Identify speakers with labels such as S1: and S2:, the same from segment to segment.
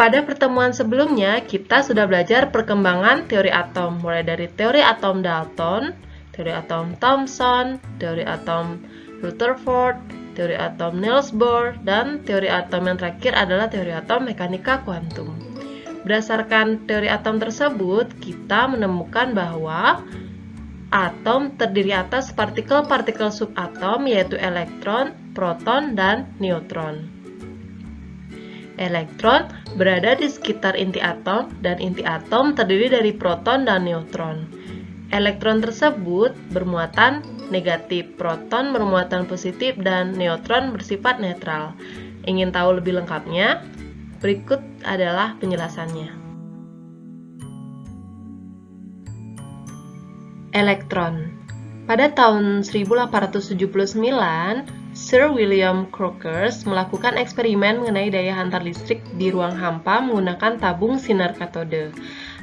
S1: Pada pertemuan sebelumnya, kita sudah belajar perkembangan teori atom, mulai dari teori atom Dalton, teori atom Thomson, teori atom Rutherford, teori atom Niels Bohr, dan teori atom yang terakhir adalah teori atom mekanika kuantum. Berdasarkan teori atom tersebut, kita menemukan bahwa atom terdiri atas partikel-partikel subatom, yaitu elektron, proton, dan neutron. Elektron berada di sekitar inti atom, dan inti atom terdiri dari proton dan neutron. Elektron tersebut bermuatan negatif, proton bermuatan positif, dan neutron bersifat netral. Ingin tahu lebih lengkapnya? Berikut adalah penjelasannya. Elektron. Pada tahun 1879, Sir William Crookes melakukan eksperimen mengenai daya hantar listrik di ruang hampa menggunakan tabung sinar katode.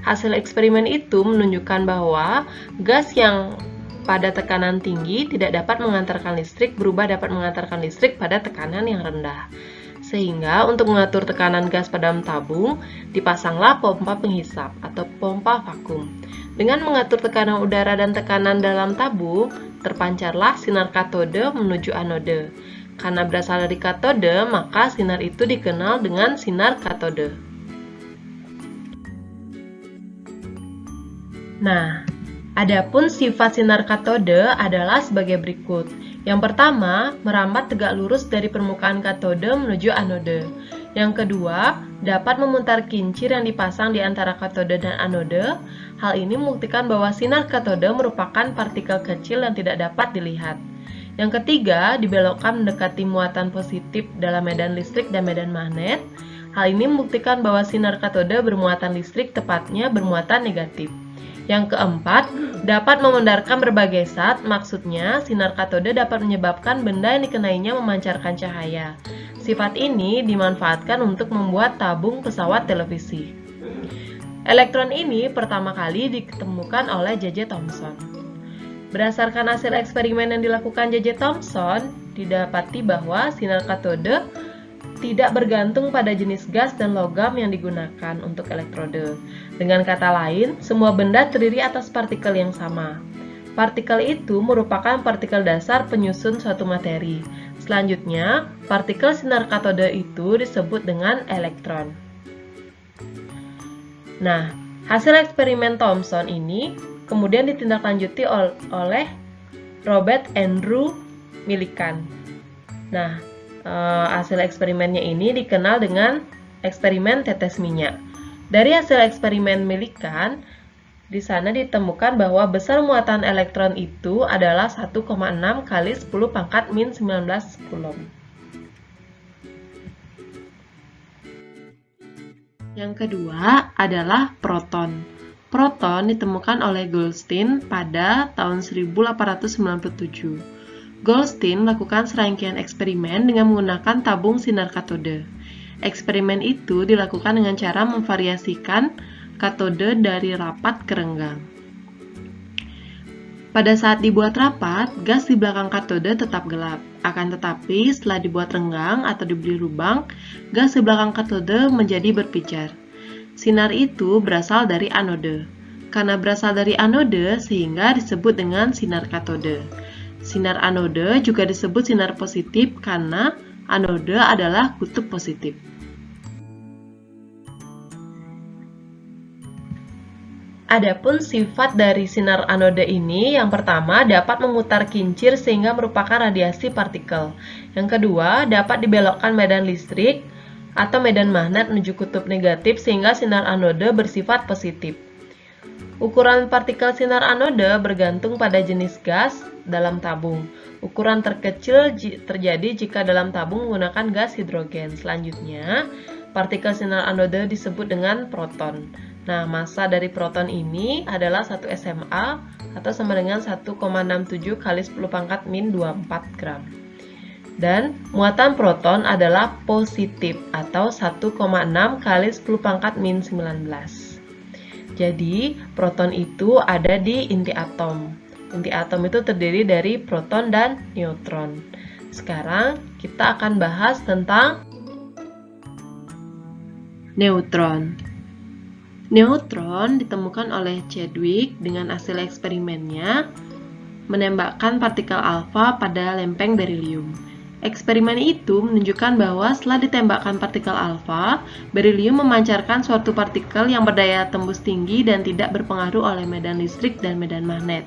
S1: Hasil eksperimen itu menunjukkan bahwa gas yang pada tekanan tinggi tidak dapat mengantarkan listrik berubah dapat mengantarkan listrik pada tekanan yang rendah. Sehingga untuk mengatur tekanan gas pada dalam tabung, dipasanglah pompa penghisap atau pompa vakum. Dengan mengatur tekanan udara dan tekanan dalam tabung, terpancarlah sinar katode menuju anode. Karena berasal dari katode, maka sinar itu dikenal dengan sinar katode. Nah, adapun sifat sinar katode adalah sebagai berikut. Yang pertama, merambat tegak lurus dari permukaan katode menuju anode. Yang kedua, dapat memutar kincir yang dipasang di antara katode dan anode. Hal ini membuktikan bahwa sinar katode merupakan partikel kecil yang tidak dapat dilihat. Yang ketiga, dibelokkan mendekati muatan positif dalam medan listrik dan medan magnet. Hal ini membuktikan bahwa sinar katode bermuatan listrik, tepatnya bermuatan negatif. Yang keempat, dapat memandarkan berbagai zat, maksudnya sinar katode dapat menyebabkan benda yang dikenainya memancarkan cahaya. Sifat ini dimanfaatkan untuk membuat tabung pesawat televisi. Elektron ini pertama kali ditemukan oleh J.J. Thomson. Berdasarkan hasil eksperimen yang dilakukan J.J. Thomson, didapati bahwa sinar katode tidak bergantung pada jenis gas dan logam yang digunakan untuk elektrode. Dengan kata lain, semua benda terdiri atas partikel yang sama. Partikel itu merupakan partikel dasar penyusun suatu materi. Selanjutnya, partikel sinar katode itu disebut dengan elektron. Nah, hasil eksperimen Thomson ini kemudian ditindaklanjuti oleh Robert Andrew Millikan. Nah, hasil eksperimennya ini dikenal dengan eksperimen tetes minyak. Dari hasil eksperimen Millikan, di sana ditemukan bahwa besar muatan elektron itu adalah 1,6 kali 10 pangkat min 19 coulomb. Yang kedua adalah proton. Proton ditemukan oleh Goldstein pada tahun 1897. Goldstein melakukan serangkaian eksperimen dengan menggunakan tabung sinar katode. Eksperimen itu dilakukan dengan cara memvariasikan katode dari rapat ke renggang. Pada saat dibuat rapat, gas di belakang katode tetap gelap. Akan tetapi, setelah dibuat renggang atau diberi lubang, gas di belakang katode menjadi berpijar. Sinar itu berasal dari anode. Karena berasal dari anode, sehingga disebut dengan sinar katode. Sinar anode juga disebut sinar positif karena anode adalah kutub positif. Adapun sifat dari sinar anode ini, yang pertama dapat memutar kincir sehingga merupakan radiasi partikel. Yang kedua, dapat dibelokkan medan listrik atau medan magnet menuju kutub negatif sehingga sinar anode bersifat positif. Ukuran partikel sinar anode bergantung pada jenis gas dalam tabung. Ukuran terkecil terjadi jika dalam tabung menggunakan gas hidrogen. Selanjutnya, partikel sinar anode disebut dengan proton. Nah, massa dari proton ini adalah 1 SMA atau sama dengan 1,67 kali 10 pangkat min 24 gram. Dan muatan proton adalah positif atau 1,6 kali 10 pangkat min 19. Jadi, proton itu ada di inti atom. Inti atom itu terdiri dari proton dan neutron. Sekarang, kita akan bahas tentang Neutron. Neutron ditemukan oleh Chadwick dengan hasil eksperimennya menembakkan partikel alfa pada lempeng berilium. Eksperimen itu menunjukkan bahwa setelah ditembakkan partikel alfa, berilium memancarkan suatu partikel yang berdaya tembus tinggi dan tidak berpengaruh oleh medan listrik dan medan magnet.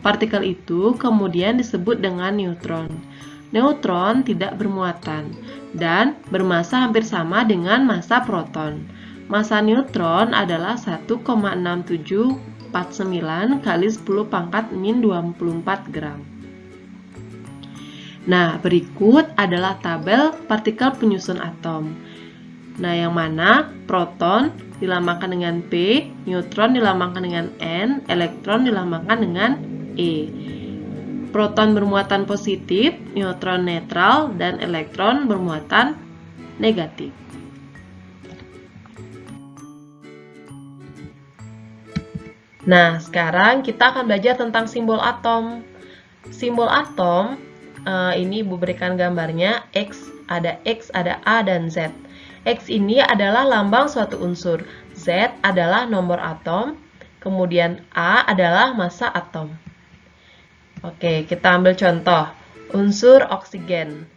S1: Partikel itu kemudian disebut dengan neutron. Neutron tidak bermuatan dan bermassa hampir sama dengan massa proton. Massa neutron adalah 1,6749 kali 10 pangkat min 24 gram. Nah, berikut adalah tabel partikel penyusun atom. Nah, yang mana proton dilambangkan dengan P, neutron dilambangkan dengan N, elektron dilambangkan dengan E. Proton bermuatan positif, neutron netral, dan elektron bermuatan negatif. Nah, sekarang kita akan belajar tentang simbol atom. Simbol atom, ini Ibu berikan gambarnya, X, ada A, dan Z. X ini adalah lambang suatu unsur, Z adalah nomor atom, kemudian A adalah massa atom. Oke, kita ambil contoh. Unsur oksigen.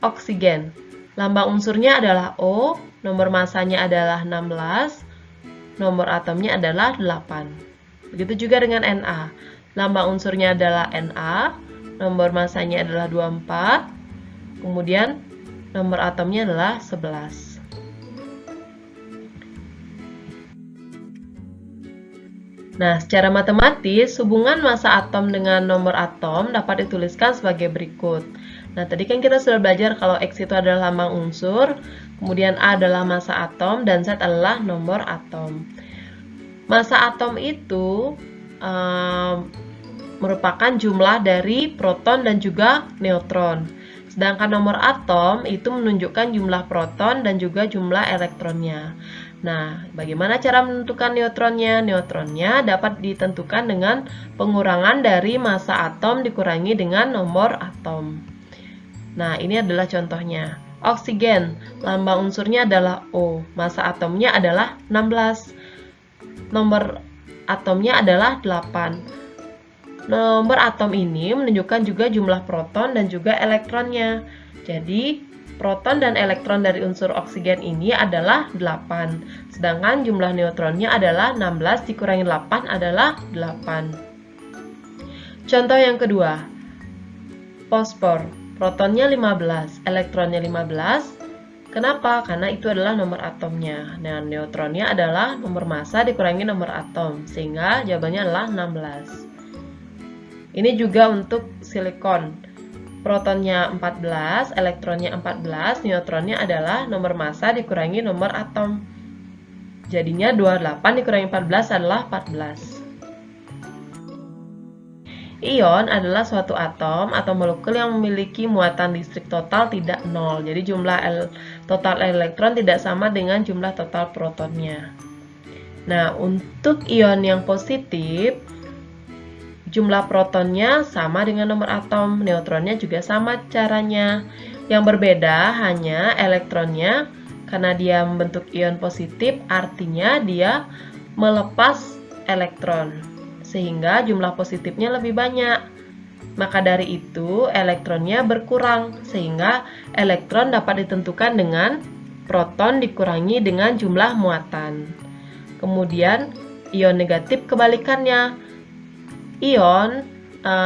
S1: Oksigen. Lambang unsurnya adalah O, nomor massanya adalah 16, nomor atomnya adalah 8. Begitu juga dengan Na. Lambang unsurnya adalah Na, nomor massanya adalah 24, kemudian nomor atomnya adalah 11. Nah, secara matematis, hubungan massa atom dengan nomor atom dapat dituliskan sebagai berikut. Nah, tadi kan kita sudah belajar kalau X itu adalah lambang unsur, kemudian A adalah massa atom, dan Z adalah nomor atom. Massa atom itu merupakan jumlah dari proton dan juga neutron. Sedangkan nomor atom itu menunjukkan jumlah proton dan juga jumlah elektronnya. Nah, bagaimana cara menentukan neutronnya? Neutronnya dapat ditentukan dengan pengurangan dari massa atom dikurangi dengan nomor atom. Nah, ini adalah contohnya. Oksigen, lambang unsurnya adalah O, massa atomnya adalah 16. Nomor atomnya adalah 8. Nomor atom ini menunjukkan juga jumlah proton dan juga elektronnya. Jadi, proton dan elektron dari unsur oksigen ini adalah 8. Sedangkan jumlah neutronnya adalah 16 dikurangi 8 adalah 8. Contoh yang kedua. Fosfor. Protonnya 15, elektronnya 15. Kenapa? Karena itu adalah nomor atomnya. Nah, neutronnya adalah nomor massa dikurangi nomor atom, sehingga jawabannya adalah 16. Ini juga untuk silikon. Protonnya 14, elektronnya 14, neutronnya adalah nomor massa dikurangi nomor atom. Jadinya 28 dikurangi 14 adalah 14. Ion adalah suatu atom atau molekul yang memiliki muatan listrik total tidak nol. Jadi jumlah total elektron tidak sama dengan jumlah total protonnya. Nah, untuk ion yang positif, jumlah protonnya sama dengan nomor atom, neutronnya juga sama caranya. Yang berbeda hanya elektronnya, karena dia membentuk ion positif, artinya dia melepas elektron, sehingga jumlah positifnya lebih banyak. Maka dari itu, elektronnya berkurang, sehingga elektron dapat ditentukan dengan proton dikurangi dengan jumlah muatan. Kemudian, ion negatif kebalikannya. Ion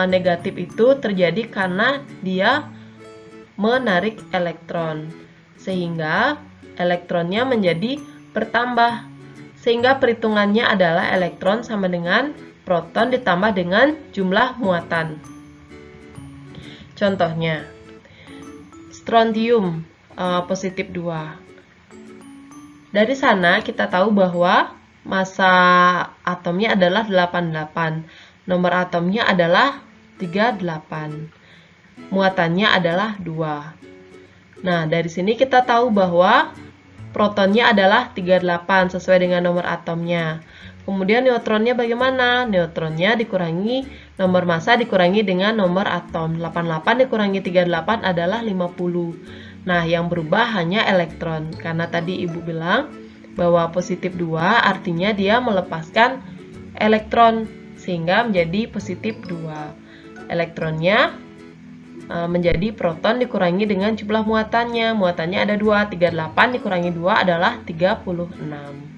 S1: negatif itu terjadi karena dia menarik elektron, sehingga elektronnya menjadi bertambah. Sehingga perhitungannya adalah elektron sama dengan proton ditambah dengan jumlah muatan. Contohnya, strontium positif 2. Dari sana kita tahu bahwa massa atomnya adalah 88. Nomor atomnya adalah 38. Muatannya adalah 2. Nah, dari sini kita tahu bahwa protonnya adalah 38 sesuai dengan nomor atomnya. Kemudian neutronnya bagaimana? Neutronnya dikurangi nomor massa dikurangi dengan nomor atom. 88 dikurangi 38 adalah 50. Nah, yang berubah hanya elektron. Karena tadi Ibu bilang bahwa positif 2 artinya dia melepaskan elektron, sehingga menjadi positif 2. Elektronnya menjadi proton dikurangi dengan jumlah muatannya. Muatannya ada 2, 38 dikurangi 2 adalah 36.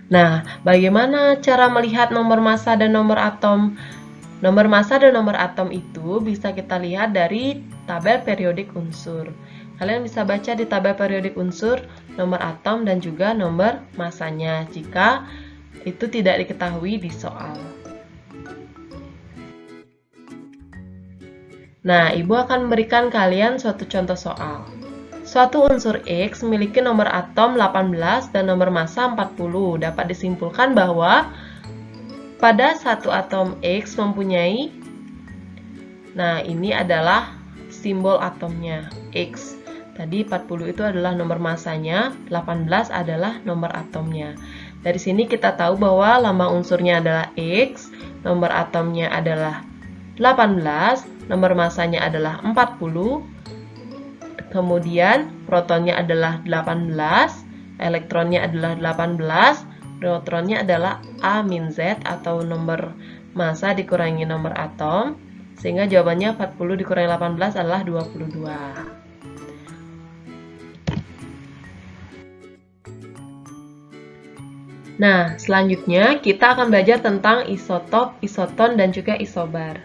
S1: Nah, bagaimana cara melihat nomor massa dan nomor atom? Nomor massa dan nomor atom itu bisa kita lihat dari tabel periodik unsur. Kalian bisa baca di tabel periodik unsur nomor atom dan juga nomor massanya jika itu tidak diketahui di soal. Nah, Ibu akan memberikan kalian suatu contoh soal. Suatu unsur X memiliki nomor atom 18 dan nomor massa 40. Dapat disimpulkan bahwa pada satu atom X mempunyai, nah ini adalah simbol atomnya, X. Tadi 40 itu adalah nomor massanya, 18 adalah nomor atomnya. Dari sini kita tahu bahwa lambang unsurnya adalah X, nomor atomnya adalah 18, nomor massanya adalah 40, kemudian protonnya adalah 18, elektronnya adalah 18, neutronnya adalah A-Z atau nomor massa dikurangi nomor atom, sehingga jawabannya 40 dikurangi 18 adalah 22. Nah, selanjutnya kita akan belajar tentang isotop, isoton, dan juga isobar.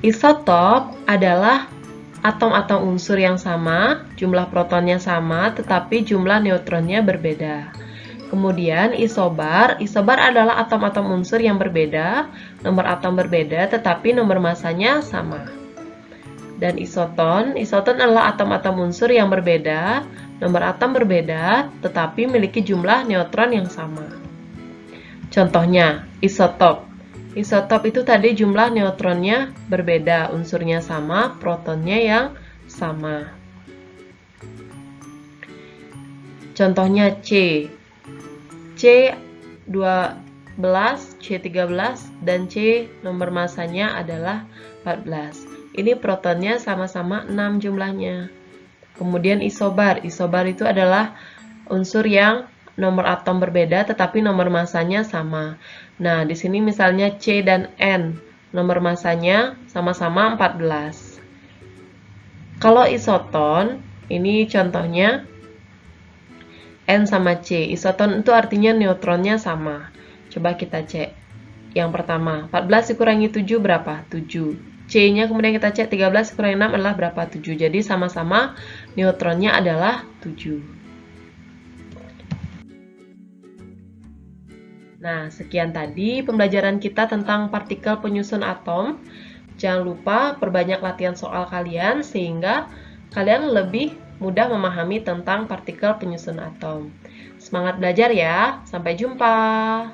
S1: Isotop adalah atom-atom unsur yang sama, jumlah protonnya sama, tetapi jumlah neutronnya berbeda. Kemudian isobar adalah atom-atom unsur yang berbeda, nomor atom berbeda, tetapi nomor massanya sama. Dan isoton adalah atom-atom unsur yang berbeda, nomor atom berbeda, tetapi memiliki jumlah neutron yang sama. Contohnya, isotop. Isotop itu tadi jumlah neutronnya berbeda, unsurnya sama, protonnya yang sama. Contohnya C. C12, C13, dan C nomor massanya adalah 14. Ini protonnya sama-sama 6 jumlahnya. Kemudian isobar. Isobar itu adalah unsur yang nomor atom berbeda tetapi nomor massanya sama. Nah, di sini misalnya C dan N, nomor massanya sama-sama 14. Kalau isoton, ini contohnya N sama C. Isoton itu artinya neutronnya sama. Coba kita cek. Yang pertama, 14 dikurangi 7 berapa? 7. C-nya kemudian kita cek 13 dikurangi 6 adalah berapa? 7. Jadi sama-sama neutronnya adalah 7. Nah, sekian tadi pembelajaran kita tentang partikel penyusun atom. Jangan lupa perbanyak latihan soal kalian sehingga kalian lebih mudah memahami tentang partikel penyusun atom. Semangat belajar ya, sampai jumpa!